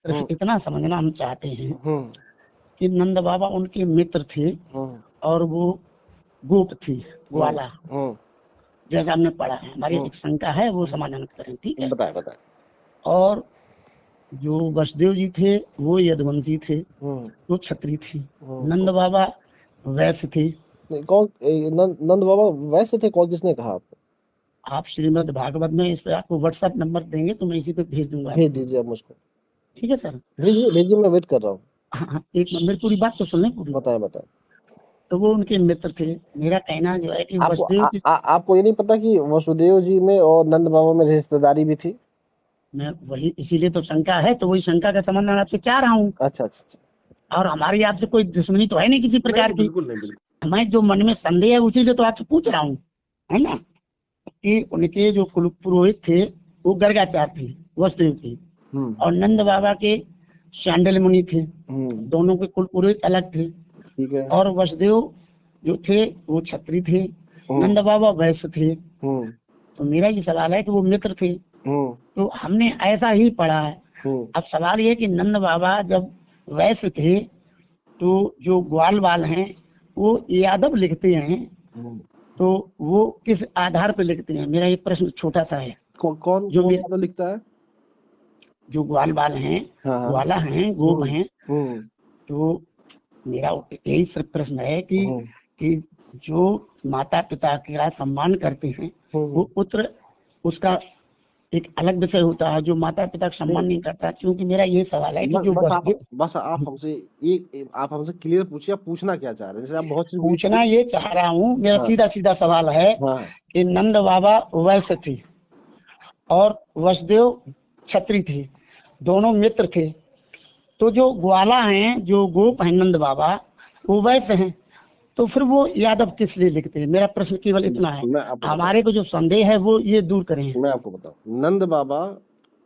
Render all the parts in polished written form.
सिर्फ इतना समझना हम चाहते हैं हम्म कि नंद बाबा उनके मित्र थे हम्म और वो गोप थी, हम्म ग्वाला, हम्म जैसा हमने पढ़ा है। हमारी हम्म एक शंका है, वो समाधान करें, ठीक है। बताए बताए। और जो वसुदेव जी थे वो यदुवंशी थे, हम्म वो क्षत्रिय थी। तो नंद बाबा वैश्य थे। नहीं, कौन नंद बाबा वैसे थे? कौन, किसने कहा आपको? आप श्रीमद् भागवत में इस पे आपको व्हाट्सएप नंबर देंगे तो मैं इसी पे भेज दूंगा भेज आपको। दीजिए आप मुझको। ठीक है सर। भेजिए भेजिए, मैं वेट कर रहा हूँ। हाँ हाँ, एक मिनट, मेरी पूरी बात तो सुन लें पूरी। बताएं बताएं। तो वो उनके मित्र थे। मेरा कहना जो है कि आपको वसुदेव की, आपको ये नहीं पता कि वसुदेव जी में और नंद बाबा में रिश्तेदारी भी थी? मैं वही इसीलिए तो शंका है, तो वही शंका का समाधान आपसे चाह रहा हूँ। अच्छा अच्छा अच्छा। और हमारी आपसे कोई दुश्मनी तो है नहीं किसी प्रकार नहीं की। बिल्कुल नहीं, बिल्कुल। हमें जो मन में संदेह है उसी से तो आपसे पूछ रहा हूँ, है ना। कि उनके जो कुल पुरोहित थे वो गर्गाचार्य थे, वसुदेव के। हम्म और नंद बाबा के शांडिल्य मुनि थे। हम्म दोनों के कुल पुरोहित अलग थे। ठीक है। और वसुदेव जो थे वो क्षत्रिय थे, हम्म नंद बाबा वैश्य थे। हम्म तो मेरा ये सवाल है कि वो मित्र थे, हम्म तो हमने ऐसा ही पढ़ा है। हम्म अब सवाल ये कि नंद बाबा जब वैश्य थे तो जो ग्वाल वाल हैं वो यादव लिखते हैं, हम्म। तो वो किस आधार पर लिखते हैं, मेरा ये प्रश्न छोटा सा है। कौन जो कौन मेरे, ज्यादा लिखता है? जो ग्वाल वाल हैं, हाँ हाँ। ग्वाला हैं, गोप हम्म हैं, हम्म तो मेरा यही सिर्फ प्रश्न है हम्म कि जो माता पिता का सम्मान करते हैं वो हम्म। पुत्र, उसका एक अलग विषय होता है। जो माता पिता का नहीं, सम्मान नहीं करता, क्योंकि मेरा ये सवाल है कि जो बस आप हमसे एक आप हमसे क्लियर पूछिए, आप पूछना क्या चाह रहे हैं? जैसे आप बहुत चीज बीच पूछना बीच। ये चाह रहा हूँ, मेरा हाँ सीधा सीधा सवाल है हाँ। कि नंद बाबा वैश्य थे और वसुदेव क्षत्रिय थे, दोनों मित्र थे। तो जो ग्वाला हैं, जो गोप हैं नंद बाबा, वो वैश्य हैं। तो फिर वो यादव किस लिए लिखते हैं, मेरा प्रश्न केवल इतना है। मैं आपको हमारे बताऊं, को जो संदेह है वो ये दूर करें। नंद बाबा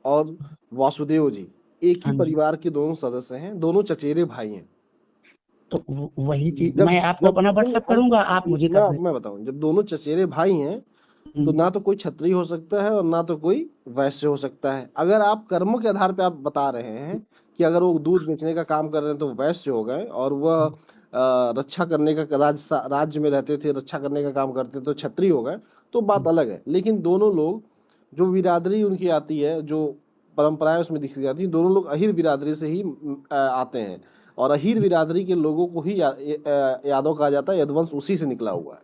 और वासुदेव जी एक ही हाँ जी। परिवार के दोनों सदस्य हैं, दोनों चचेरे भाई हैं। तो वही चीज जब मैं आपको जब अपना नहीं, व्हाट्सएप करूंगा, आप मुझे कर दें। मैं बताऊं, जब दोनों चचेरे भाई हैं तो ना तो कोई क्षत्रिय हो सकता है और ना तो कोई वैश्य हो सकता है। अगर आप कर्मों के आधार पे आप बता रहे हैं कि अगर वो दूध बेचने का काम कर रहे हैं तो वैश्य हो गए, और वह रक्षा करने का राज्य में रहते थे, रक्षा करने का काम करते थे तो क्षत्रिय हो गए, तो बात अलग है। लेकिन दोनों लोग, जो बिरादरी उनकी आती है, जो परंपराएं उसमें दिखी जाती है, दोनों लोग अहीर बिरादरी से ही आते हैं। और अहीर बिरादरी के लोगों को ही यादव कहा जाता है, यदुवंश उसी से निकला हुआ है।